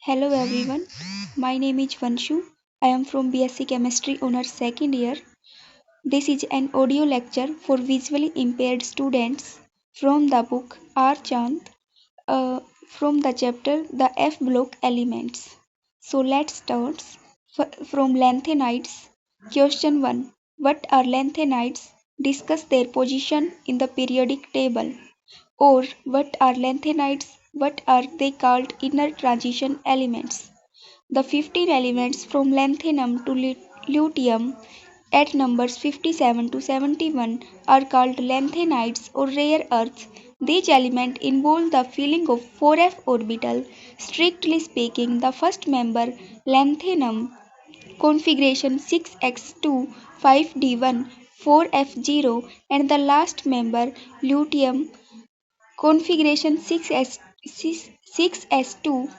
Hello everyone, my name is Vanshu. I am from BSc Chemistry Honors second year. This is an audio lecture for visually impaired students from the book R. Chand from the chapter The F Block Elements. So let's start from lanthanides. Question 1. What are lanthanides? Discuss their position in the periodic table. Or what are lanthanides? What are they called? Inner transition elements. The 15 elements from lanthanum to luteum at numbers 57 to 71 are called lanthanides or rare earths. These elements involve the filling of 4f orbital. Strictly speaking, the first member, lanthanum, configuration 6s2 5d1 4f0, and the last member, luteum, configuration 6s2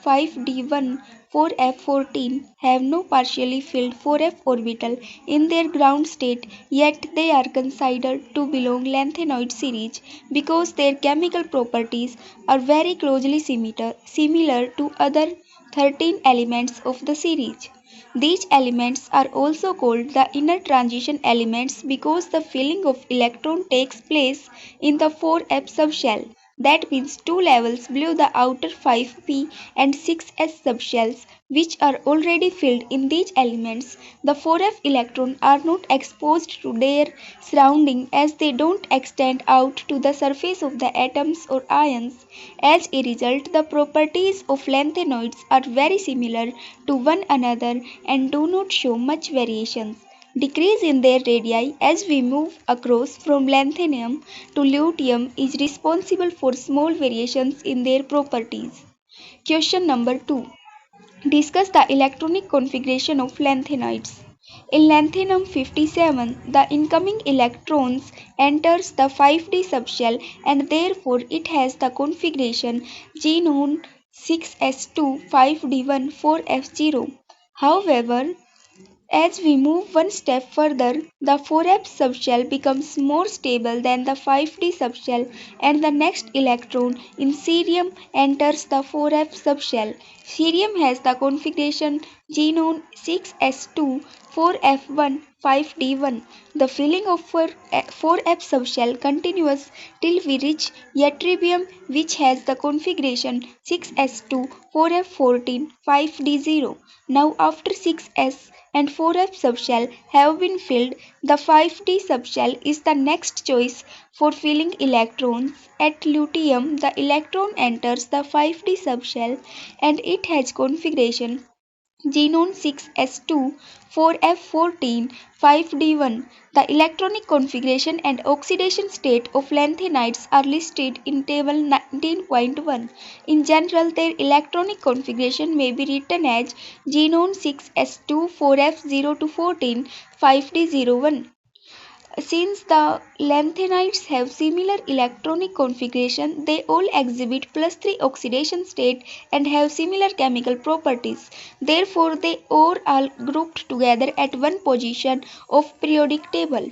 5d1 4f14, have no partially filled 4f orbital in their ground state, yet they are considered to belong lanthanoid series because their chemical properties are very closely similar to other 13 elements of the series. These elements are also called the inner transition elements because the filling of electron takes place in the 4f subshell. That means two levels below the outer 5p and 6s subshells, which are already filled in these elements. The 4f electrons are not exposed to their surrounding as they don't extend out to the surface of the atoms or ions. As a result, the properties of lanthanoids are very similar to one another and do not show much variations. Decrease in their radii as we move across from lanthanum to luteum is responsible for small variations in their properties. Question number 2. Discuss the electronic configuration of lanthanides. In lanthanum 57, the incoming electrons enters the 5d subshell and therefore it has the configuration xenon 6s2 5d1 4f0. However, as we move one step further, the 4f subshell becomes more stable than the 5d subshell and the next electron in cerium enters the 4f subshell. Cerium has the configuration xenon 6s2 4f1 5d1. The filling of 4f subshell continues till we reach ytterbium, which has the configuration 6s2 4f14 5d0. Now after 6s and 4f subshell have been filled, the 5d subshell is the next choice for filling electrons. At luteum, the electron enters the 5d subshell and it has configuration xenon 6s2 4f14 5d1. The electronic configuration and oxidation state of lanthanides are listed in table 19.1. In general, their electronic configuration may be written as xenon 6s2 4f0 to 14 5d01. Since the lanthanides have similar electronic configuration, they all exhibit +3 oxidation state and have similar chemical properties. Therefore, they are all grouped together at one position of periodic table.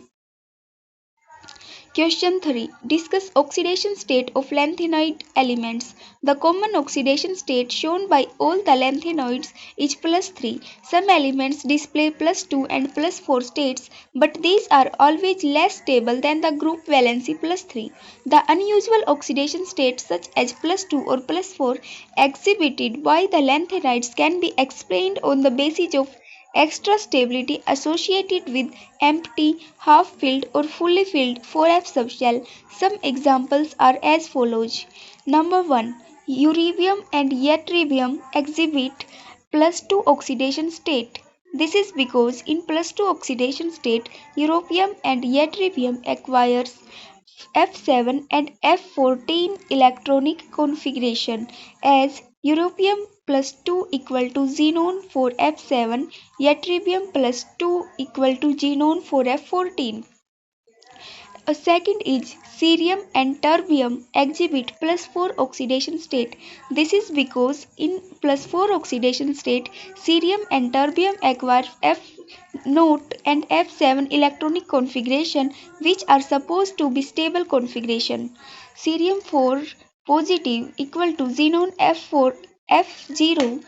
Question 3. Discuss oxidation state of lanthanoid elements. The common oxidation state shown by all the lanthanoids is +3. Some elements display +2 and +4 states, but these are always less stable than the group valency +3. The unusual oxidation states such as +2 or +4 exhibited by the lanthanides can be explained on the basis of extra stability associated with empty, half-filled or fully filled 4f subshell. Some examples are as follows. Number 1. Europium and ytterbium exhibit +2 oxidation state. This is because in +2 oxidation state, europium and ytterbium acquires F7 and F14 electronic configuration as europium +2 equal to xenon 4f7, ytterbium +2 equal to xenon 4f14. A second is cerium and terbium exhibit +4 oxidation state. This is because in +4 oxidation state, cerium and terbium acquire F0 and F7 electronic configuration, which are supposed to be stable configuration. Cerium 4 positive equal to xenon F4 F0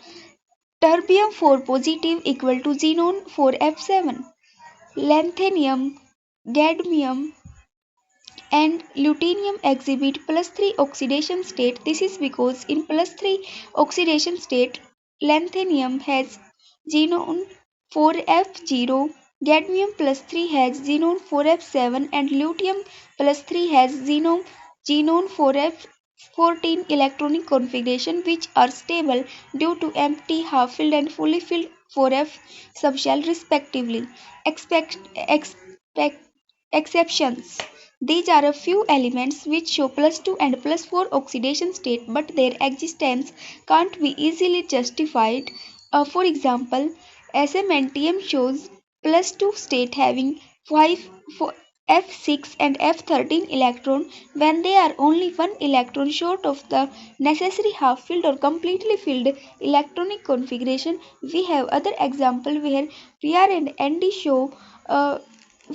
Terbium 4 positive equal to xenon 4f7. Lanthanum, gadmium, and lutetium exhibit plus 3 oxidation state. This is because in plus 3 oxidation state, lanthanum has xenon 4f0, gadmium plus 3 has xenon 4f7, and lutetium plus 3 has xenon 4f14 electronic configuration, which are stable due to empty, half-filled, and fully filled 4f subshell respectively. Expect exceptions. These are a few elements which show plus 2 and plus 4 oxidation state, but their existence can't be easily justified. For example, SMNTM shows plus 2 state having 5 F6 and F13 electron when they are only one electron short of the necessary half-filled or completely filled electronic configuration. We have other example where PR and ND show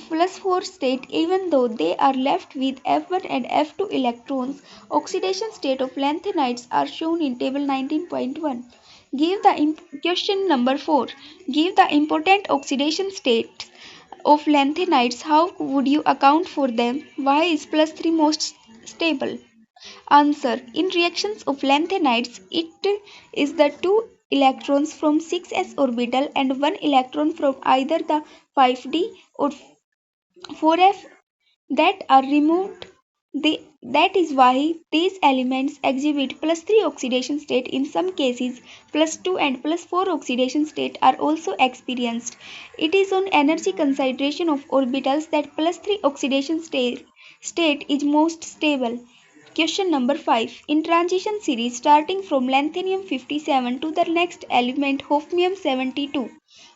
plus 4 state even though they are left with F1 and F2 electrons. Oxidation state of lanthanides are shown in table 19.1. Question number 4. Give the important oxidation states of lanthanides. How would you account for them? Why is plus 3 most stable? Answer. In reactions of lanthanides, it is the two electrons from 6s orbital and one electron from either the 5d or 4f that are removed. That is why these elements exhibit plus 3 oxidation state. In some cases, plus 2 and plus 4 oxidation state are also experienced. It is on energy concentration of orbitals that plus 3 oxidation state is most stable. Question number 5. In transition series starting from lanthanum 57 to the next element hafnium 72,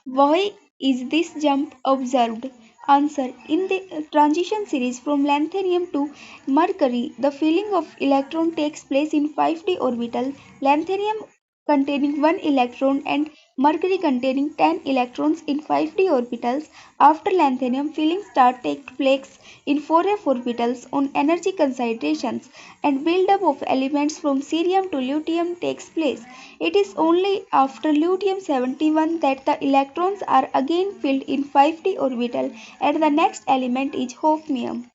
why is this jump observed? Answer. In the transition series from lanthanum to mercury, the filling of electron takes place in 5d orbital, lanthanum containing 1 electron and mercury containing 10 electrons in 5d orbitals. After lanthanum, filling start take place in 4f orbitals on energy concentrations and buildup of elements from cerium to lutetium takes place. It is only after lutetium 71 that the electrons are again filled in 5d orbital and the next element is hafnium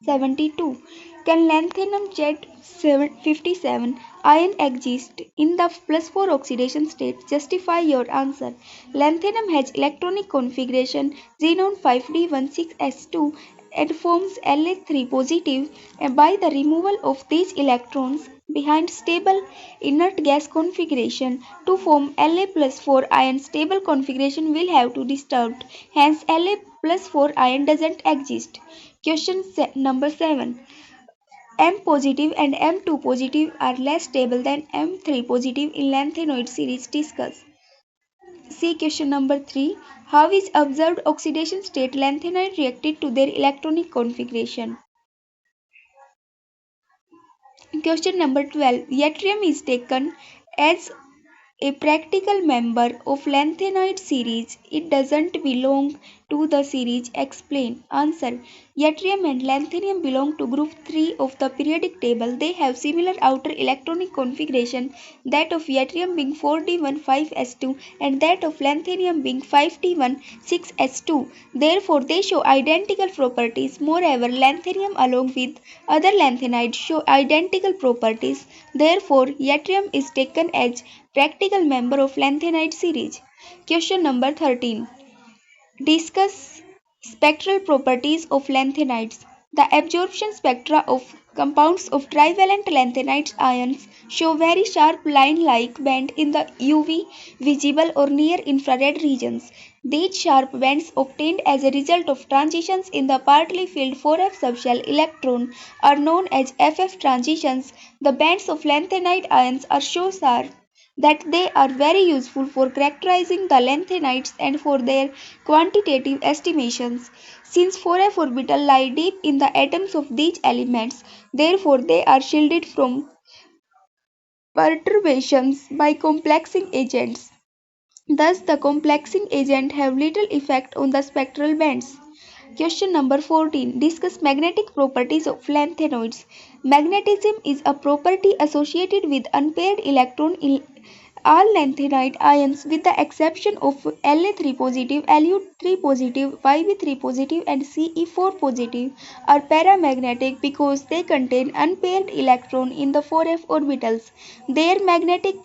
72. Can lanthanum Z57 ion exist in the plus 4 oxidation state? Justify your answer. Lanthanum has electronic configuration xenon 5d16s2 and forms La3 positive and by the removal of these electrons behind stable inert gas configuration to form La plus 4 ion stable configuration will have to disturbed. Hence La plus 4 ion doesn't exist. Question number 7. M positive and M2 positive are less stable than M3 positive in lanthanoid series. Discuss. See question number 3. How is observed oxidation state lanthanoid reacted to their electronic configuration? Question number 12. Yttrium is taken as a practical member of lanthanoid series. It doesn't belong to the series. Explain. Answer. Yttrium and lanthanum belong to group 3 of the periodic table. They have similar outer electronic configuration, that of yttrium being 4d15s2 and that of lanthanum being 5d16s2. Therefore, they show identical properties. Moreover, lanthanum along with other lanthanides show identical properties. Therefore, yttrium is taken as practical member of lanthanide series. Question number 13. Discuss spectral properties of lanthanides. The absorption spectra of compounds of trivalent lanthanide ions show very sharp line-like band in the UV, visible or near infrared regions. These sharp bands obtained as a result of transitions in the partly filled 4f subshell electron are known as FF transitions. The bands of lanthanide ions are so sharp that they are very useful for characterizing the lanthanides and for their quantitative estimations. Since 4f orbitals lie deep in the atoms of these elements, therefore they are shielded from perturbations by complexing agents. Thus, the complexing agent have little effect on the spectral bands. Question number 14. Discuss magnetic properties of lanthanoids. Magnetism is a property associated with unpaired All lanthanide ions, with the exception of La3 positive, Lu3 positive, Yb3 positive, and Ce4 positive, are paramagnetic because they contain unpaired electrons in the 4f orbitals. Their magnetic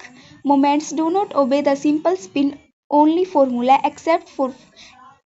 moments do not obey the simple spin only formula except for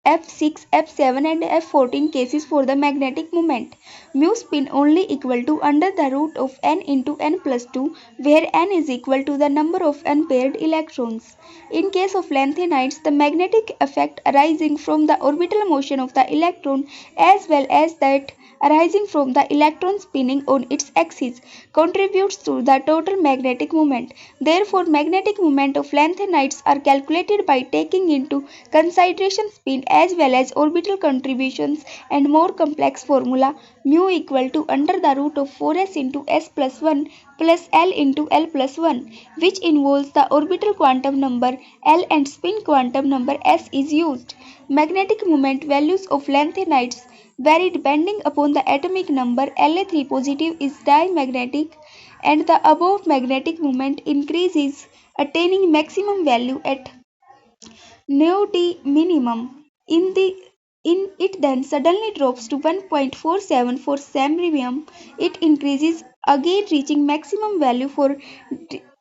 F6, F7 and F14 cases for the magnetic moment. Mu spin only equal to under the root of n into n plus 2, where n is equal to the number of unpaired electrons. In case of lanthanides, the magnetic effect arising from the orbital motion of the electron as well as that arising from the electron spinning on its axis contributes to the total magnetic moment. Therefore, magnetic moment of lanthanides are calculated by taking into consideration spin as well as orbital contributions and more complex formula mu equal to under the root of 4s into s plus 1 plus L into L plus 1, which involves the orbital quantum number L and spin quantum number s is used. Magnetic moment values of lanthanides vary depending upon the atomic number. La3 positive is diamagnetic and the above magnetic moment increases, attaining maximum value at nu T minimum. In it then suddenly drops to 1.47 for samarium. It increases again reaching maximum value for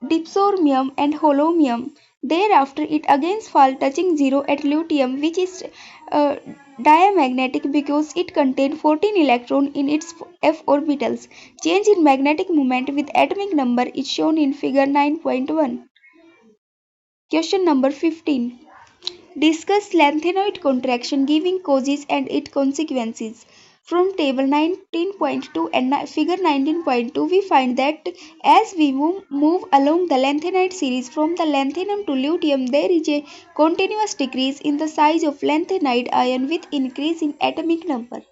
dipsormium and holmium. Thereafter it again falls touching zero at lutetium, which is uh, diamagnetic because it contains 14 electrons in its f orbitals. Change in magnetic moment with atomic number is shown in figure 9.1. Question number 15. Discuss lanthanoid contraction giving causes and its consequences. From table 19.2 and figure 19.2, we find that as we move along the lanthanide series from the lanthanum to lutetium, there is a continuous decrease in the size of lanthanide ion with increase in atomic number.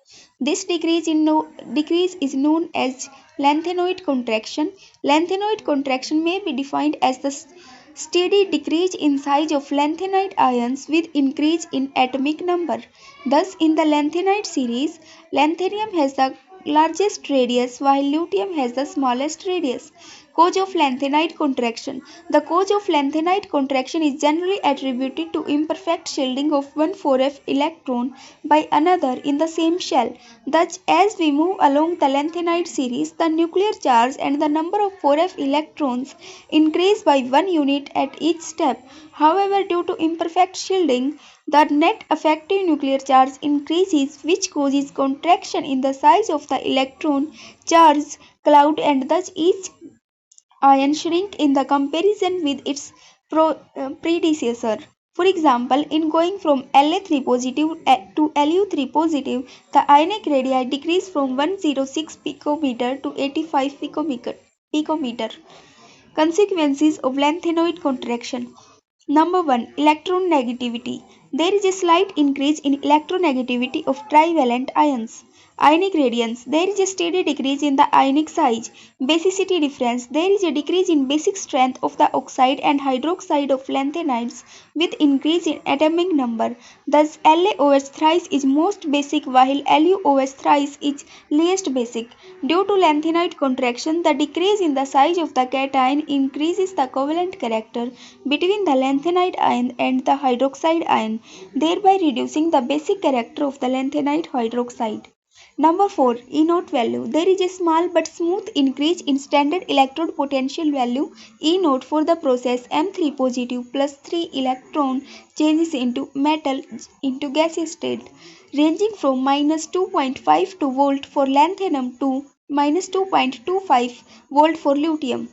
This decrease is known as lanthanoid contraction. Lanthanoid contraction may be defined as the steady decrease in size of lanthanide ions with increase in atomic number. Thus, in the lanthanide series, lanthanum has the largest radius while lutetium has the smallest radius. Cause of lanthanide contraction. The cause of lanthanide contraction is generally attributed to imperfect shielding of one 4f electron by another in the same shell. Thus, as we move along the lanthanide series, the nuclear charge and the number of 4f electrons increase by 1 unit at each step. However, due to imperfect shielding, the net effective nuclear charge increases, which causes contraction in the size of the electron charge cloud, and thus each ion shrink in the comparison with its predecessor. For example, in going from La3 positive to Lu3 positive, the ionic radii decrease from 106 picometer to 85 picometer. Consequences of lanthanoid contraction. Number 1. Electronegativity. There is a slight increase in electronegativity of trivalent ions. Ionic radiance. There is a steady decrease in the ionic size. Basicity difference. There is a decrease in basic strength of the oxide and hydroxide of lanthanides with increase in atomic number. Thus, LaOH thrice is most basic while LuOH thrice is least basic. Due to lanthanide contraction, the decrease in the size of the cation increases the covalent character between the lanthanide ion and the hydroxide ion, thereby reducing the basic character of the lanthanide hydroxide. Number 4. E0 value. There is a small but smooth increase in standard electrode potential value E0 for the process M3 positive plus 3 electron changes into metal into gaseous state, ranging from minus 2.52 volt for lanthanum to minus 2.25 volt for lutetium.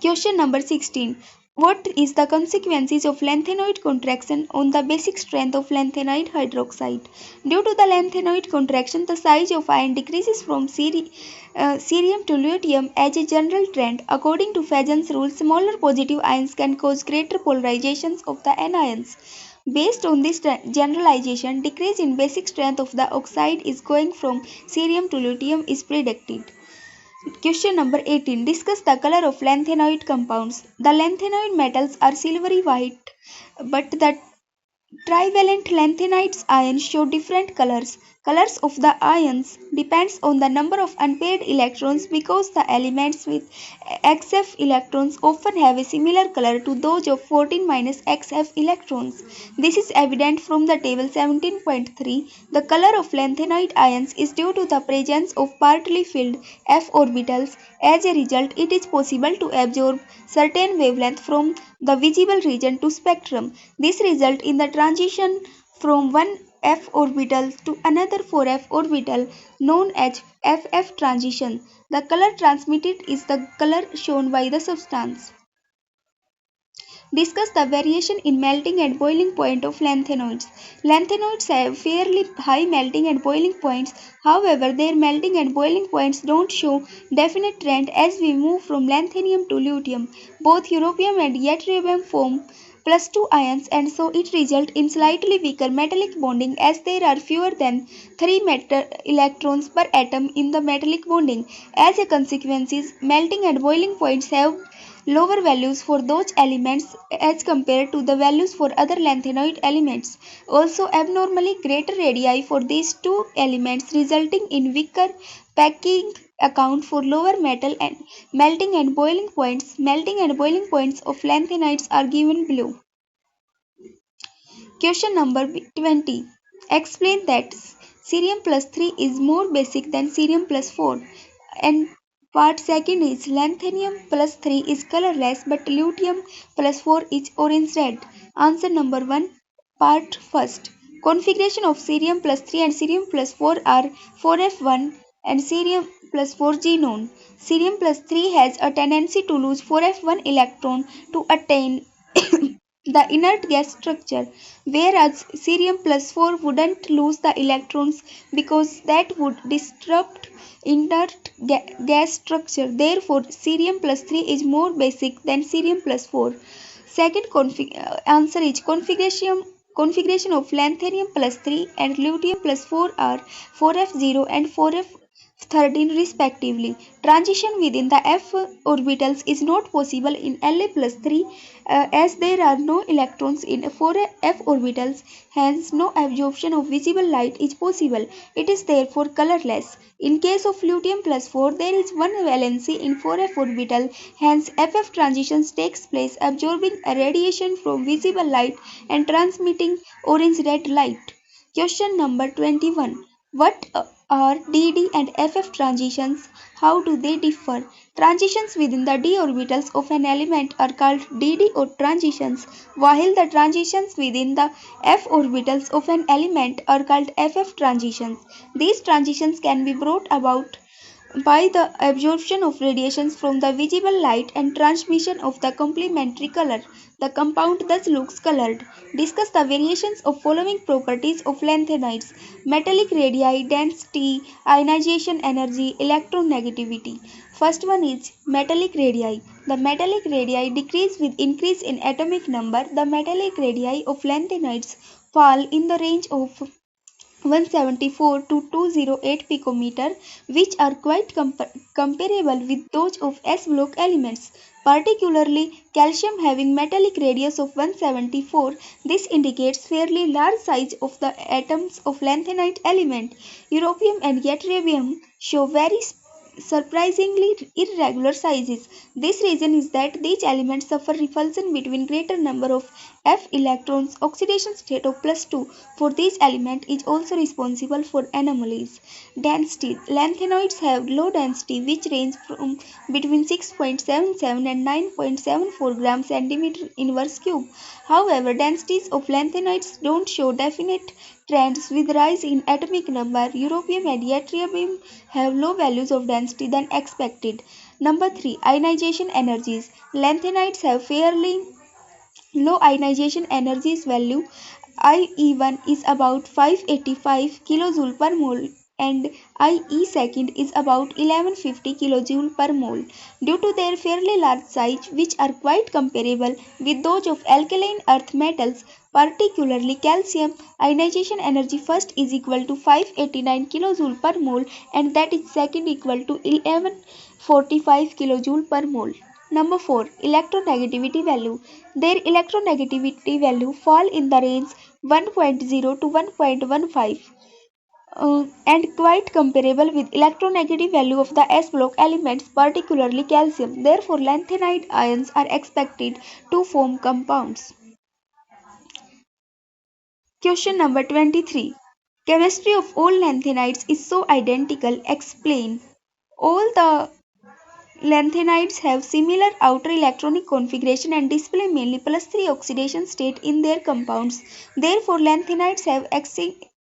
Question number 16. What is the consequences of lanthanoid contraction on the basic strength of lanthanide hydroxide? Due to the lanthanoid contraction, the size of ion decreases from cerium to lutetium as a general trend. According to Fajon's rule, smaller positive ions can cause greater polarizations of the anions. Based on this generalization, decrease in basic strength of the oxide is going from cerium to lutetium is predicted. Question number 18. Discuss the color of lanthanoid compounds. The lanthanoid metals are silvery white, but the trivalent lanthanides ions show different colors. Colors of the ions depends on the number of unpaired electrons because the elements with XF electrons often have a similar color to those of 14 XF electrons. This is evident from the table 17.3. The color of lanthanoid ions is due to the presence of partly filled f orbitals. As a result, it is possible to absorb certain wavelength from the visible region to spectrum. This results in the transition from one f orbital to another 4f orbital known as FF transition. The color transmitted is the color shown by the substance. Discuss the variation in melting and boiling point of lanthanoids. Lanthanoids have fairly high melting and boiling points. However, their melting and boiling points don't show definite trend as we move from lanthanum to luteum. Both europium and yttrium form +2 ions and so it results in slightly weaker metallic bonding as there are fewer than 3 electrons per atom in the metallic bonding. As a consequence, melting and boiling points have lower values for those elements as compared to the values for other lanthanoid elements. Also, abnormally greater radii for these two elements resulting in weaker packing account for lower metal and melting and boiling points. Melting and boiling points of lanthanides are given below. Question number 20. Explain that cerium plus 3 is more basic than cerium plus 4. And part second is lanthanum plus 3 is colorless but luteum plus 4 is orange red. Answer number 1. Part first. Configuration of cerium plus 3 and cerium plus 4 are 4f1 and cerium plus 4g known. Cerium plus 3 has a tendency to lose 4f1 electron to attain the inert gas structure, whereas cerium plus 4 wouldn't lose the electrons because that would disrupt inert gas structure. Therefore, cerium plus 3 is more basic than cerium plus 4. Second answer is configuration of lanthanum plus 3 and luteum plus 4 are 4f0 and 4f13 respectively. Transition within the f orbitals is not possible in La plus 3 as there are no electrons in 4f orbitals, hence no absorption of visible light is possible. It is therefore colorless. In case of luteum plus 4, there is one valency in 4f orbital, hence FF transitions takes place absorbing a radiation from visible light and transmitting orange-red light. Question number 21. What are DD and FF transitions? How do they differ? Transitions within the d orbitals of an element are called DD or transitions, while the transitions within the f orbitals of an element are called FF transitions. These transitions can be brought about by the absorption of radiations from the visible light and transmission of the complementary color. The compound thus looks colored. Discuss the variations of following properties of lanthanides: metallic radii, density, ionization energy, electronegativity. First one is metallic radii. The metallic radii decrease with increase in atomic number. The metallic radii of lanthanides fall in the range of 174 to 208 picometer, which are quite comparable with those of S-block elements, particularly calcium having metallic radius of 174. This indicates fairly large size of the atoms of lanthanide element. Europium and yttrium show very surprisingly irregular sizes. This reason is that these elements suffer repulsion between greater number of F electrons. Oxidation state of +2 for this element is also responsible for anomalies. Density. Lanthanoids have low density which range from between 6.77 and 9.74 grams centimeter inverse cube. However, densities of lanthanoids don't show definite trends with rise in atomic number. Europium and yttrium have low values of density than expected. Number 3. Ionization energies. Lanthanides have fairly low ionization energies value. IE1 is about 585 kJ per mole and IE second is about 1150 kJ per mole. Due to their fairly large size, which are quite comparable with those of alkaline earth metals, particularly calcium, ionization energy first is equal to 589 kJ per mole and that is second equal to 1145 kJ per mole. Number 4. Electronegativity value. Their electronegativity value fall in the range 1.0 to 1.15. and quite comparable with electronegative value of the S block elements, particularly calcium. Therefore, lanthanide ions are expected to form compounds. Question number 23. Chemistry of all lanthanides is so identical. Explain. All the lanthanides have similar outer electronic configuration and display mainly +3 oxidation state in their compounds. Therefore, lanthanides have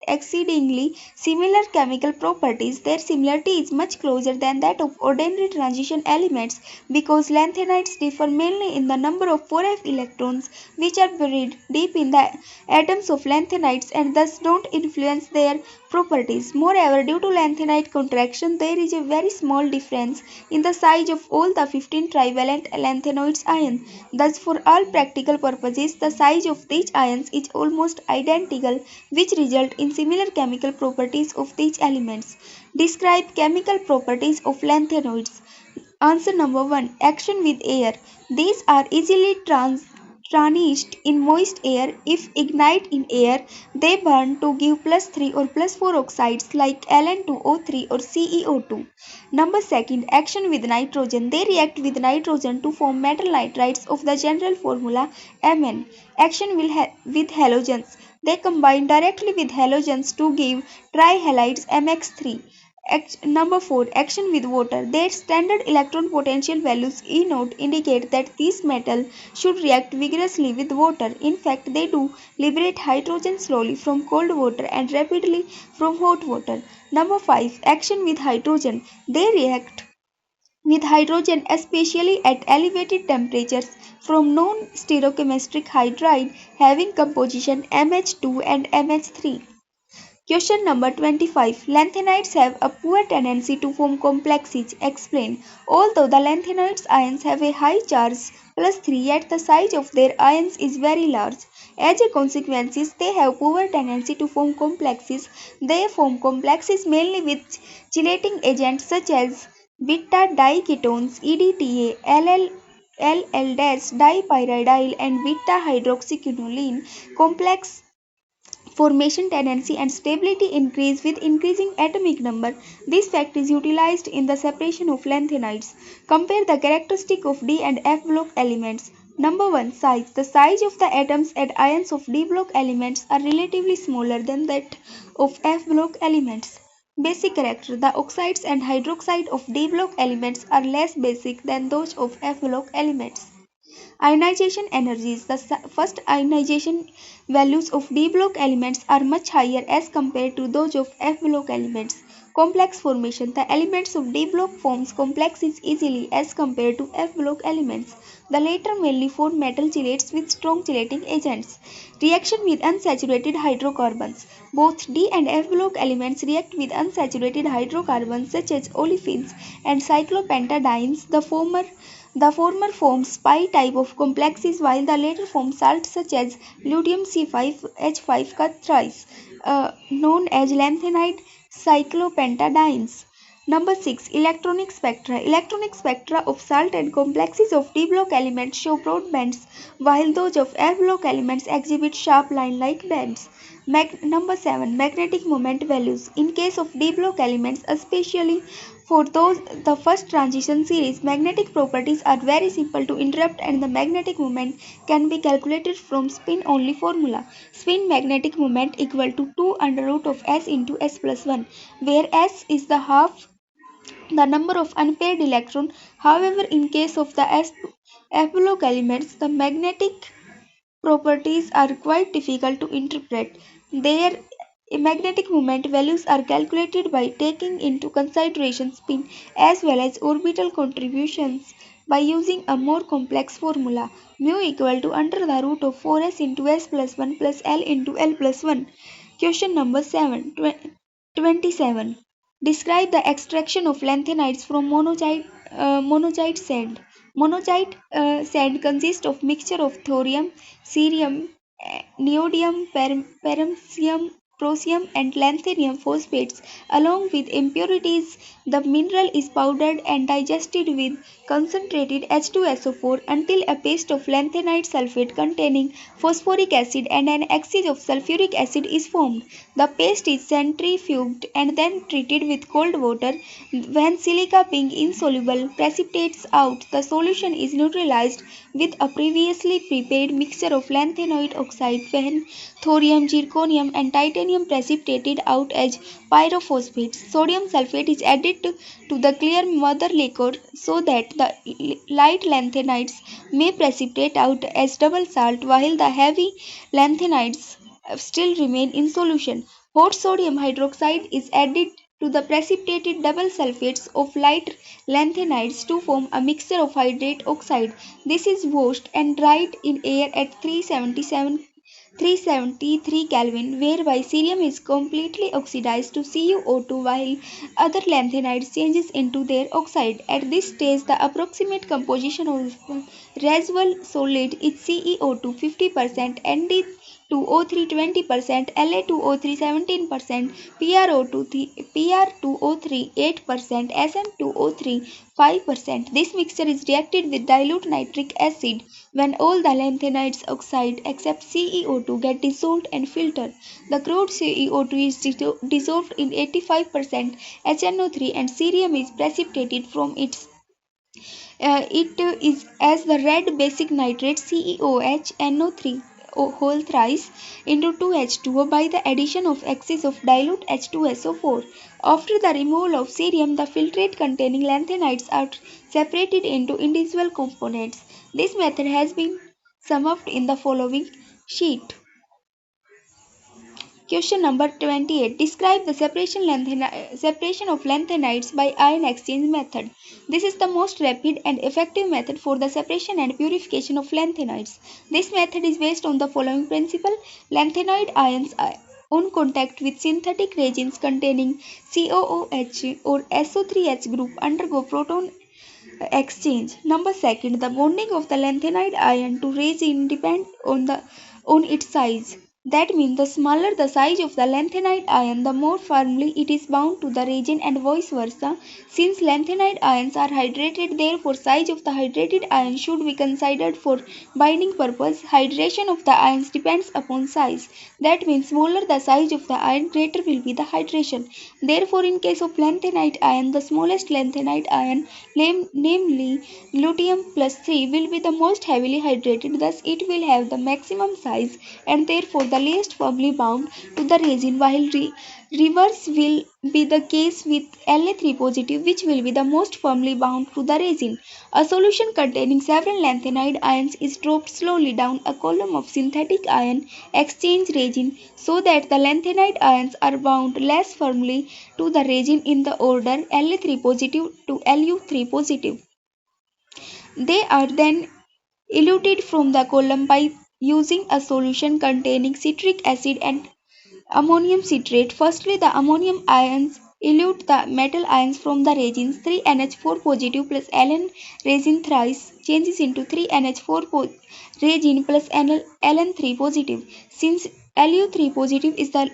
exceedingly similar chemical properties. Their similarity is much closer than that of ordinary transition elements because lanthanides differ mainly in the number of 4f electrons which are buried deep in the atoms of lanthanides and thus don't influence their properties. Moreover, due to lanthanide contraction, there is a very small difference in the size of all the 15 trivalent lanthanoids ions. Thus, for all practical purposes, the size of these ions is almost identical, which result in similar chemical properties of these elements. Describe chemical properties of lanthanoids. Answer number 1. Action with air. These are easily tarnished in moist air. If ignite in air, they burn to give +3 or +4 oxides like Ln2O3 or CeO2. Number 2. Action with nitrogen. They react with nitrogen to form metal nitrides of the general formula Mn. Action with halogens. They combine directly with halogens to give trihalides MX3. Number 4. Action with water. Their standard electron potential values E0 indicate that these metals should react vigorously with water. In fact, they do liberate hydrogen slowly from cold water and rapidly from hot water. Number 5. Action with hydrogen. They react with hydrogen especially at elevated temperatures from non-stereochemistry hydride having composition MH2 and MH3. Question number 25. Lanthanides have a poor tendency to form complexes. Explain. Although the lanthanides ions have a high charge +3, yet the size of their ions is very large. As a consequence, they have poor tendency to form complexes. They form complexes mainly with chelating agents such as beta diketones, EDTA, LL-dipyridyl and beta hydroxyquinoline. Complex formation tendency and stability increase with increasing atomic number. This fact is utilized in the separation of lanthanides. Compare the characteristic of D and F block elements. Number 1. Size. The size of the atoms and ions of D block elements are relatively smaller than that of F block elements. Basic character. The oxides and hydroxide of D block elements are less basic than those of F block elements. Ionization energies. The first ionization values of D block elements are much higher as compared to those of F block elements. Complex formation. The elements of D block forms complexes easily as compared to F block elements. The latter mainly form metal chelates with strong chelating agents. Reaction with unsaturated hydrocarbons. Both D and F block elements react with unsaturated hydrocarbons such as olefins and cyclopentadienes. The former forms pi type of complexes while the latter forms salts such as luteum C5H5 thrice, known as lanthanide cyclopentadienes. Number 6. Electronic spectra. Electronic spectra of salt and complexes of D block elements show broad bands while those of F block elements exhibit sharp line-like bands. Number 7. Magnetic moment values. In case of D block elements, especially for those the first transition series, magnetic properties are very simple to interrupt and the magnetic moment can be calculated from spin-only formula. Spin magnetic moment equal to 2 under root of S into S plus 1, where S is the number of unpaired electrons. However, in case of the F block elements, the magnetic properties are quite difficult to interpret. Their magnetic moment values are calculated by taking into consideration spin as well as orbital contributions by using a more complex formula, mu equal to under the root of 4s into s plus 1 plus l into l plus 1. Question number 27. Describe the extraction of lanthanides from monazite sand. Monazite sand consists of mixture of thorium, cerium, neodymium, paramecium, prosium and lanthanum phosphates along with impurities The mineral is powdered and digested with concentrated H2SO4 until a paste of lanthanide sulfate containing phosphoric acid and an excess of sulfuric acid is formed. The paste is centrifuged and then treated with cold water. When silica being insoluble precipitates out, the solution is neutralized with a previously prepared mixture of lanthanoid oxide when thorium, zirconium and titanium precipitated out as pyrophosphates. Sodium sulfate is added to the clear mother liquor so that the light lanthanides may precipitate out as double salt while the heavy lanthanides still remain in solution. Hot sodium hydroxide is added to the precipitated double sulfates of light lanthanides to form a mixture of hydrate oxide. This is washed and dried in air at 373 Kelvin, whereby cerium is completely oxidized to CuO2 while other lanthanides changes into their oxide. At this stage, the approximate composition of residual solid is CeO2 50%, Nd2O3 20%, La2O3 17%, PR2O3 8%, Sm2O3 5%. This mixture is reacted with dilute nitric acid when all the lanthanides oxide except CeO2 get dissolved and filtered. The crude CeO2 is dissolved in 85% HNO3 and cerium is precipitated from it is as the red basic nitrate CeOH NO3 whole thrice into 2H2O by the addition of excess of dilute H2SO4. After the removal of cerium, the filtrate containing lanthanides are separated into individual components. This method has been summed up in the following sheet. Question number 28. Describe the separation of lanthanides by ion exchange method. This is the most rapid and effective method for the separation and purification of lanthanides. This method is based on the following principle. Lanthanoid ions on contact with synthetic reagents containing COOH or SO3H group undergo proton exchange. Number second, the bonding of the lanthanide ion to resin depends on its size. That means the smaller the size of the lanthanide ion, the more firmly it is bound to the resin and vice versa. Since lanthanide ions are hydrated, therefore size of the hydrated ion should be considered for binding purpose. Hydration of the ions depends upon size. That means smaller the size of the ion, greater will be the hydration. Therefore, in case of lanthanide ion, the smallest lanthanide ion, namely lutetium plus 3, will be the most heavily hydrated. Thus, it will have the maximum size and therefore the least firmly bound to the resin, while reverse will be the case with La3 positive, which will be the most firmly bound to the resin. A solution containing several lanthanide ions is dropped slowly down a column of synthetic ion exchange resin so that the lanthanide ions are bound less firmly to the resin in the order La3 positive to Lu3 positive. They are then eluted from the column by using a solution containing citric acid and ammonium citrate. Firstly, the ammonium ions elute the metal ions from the resins. 3NH4 positive plus Ln resin thrice changes into 3NH4 resin plus Ln3 positive. Since Lu3 positive is the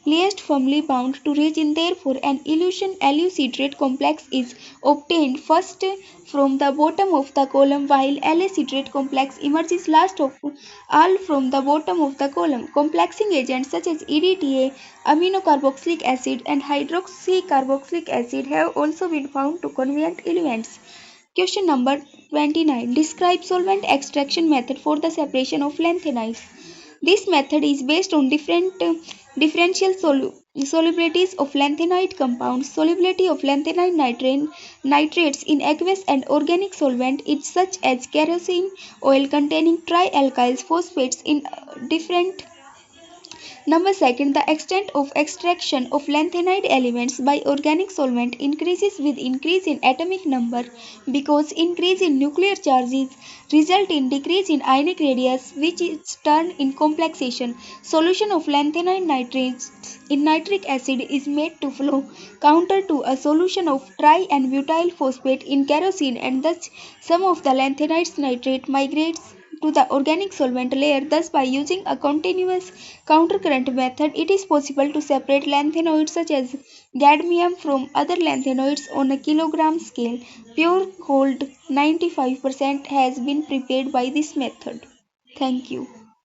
least firmly bound to resin, therefore an elution Lu citrate complex is obtained first from the bottom of the column, while La citrate complex emerges last of all from the bottom of the column. Complexing agents such as EDTA, aminocarboxylic acid, and hydroxycarboxylic acid have also been found to convert elements. Question number 29. Describe solvent extraction method for the separation of lanthanides. This method is based on differential solubilities of lanthanide compounds. Solubility of lanthanide nitrates in aqueous and organic solvent is such as kerosene oil containing trialkyl phosphates in different. Number second, the extent of extraction of lanthanide elements by organic solvent increases with increase in atomic number because increase in nuclear charges result in decrease in ionic radius, which is turned in complexation. Solution of lanthanide nitrates in nitric acid is made to flow counter to a solution of tri and butyl phosphate in kerosene, and thus some of the lanthanide's nitrate migrates to the organic solvent layer. Thus, by using a continuous countercurrent method, it is possible to separate lanthanoids such as cadmium from other lanthanoids on a kilogram scale. Pure gold 95% has been prepared by this method. Thank you.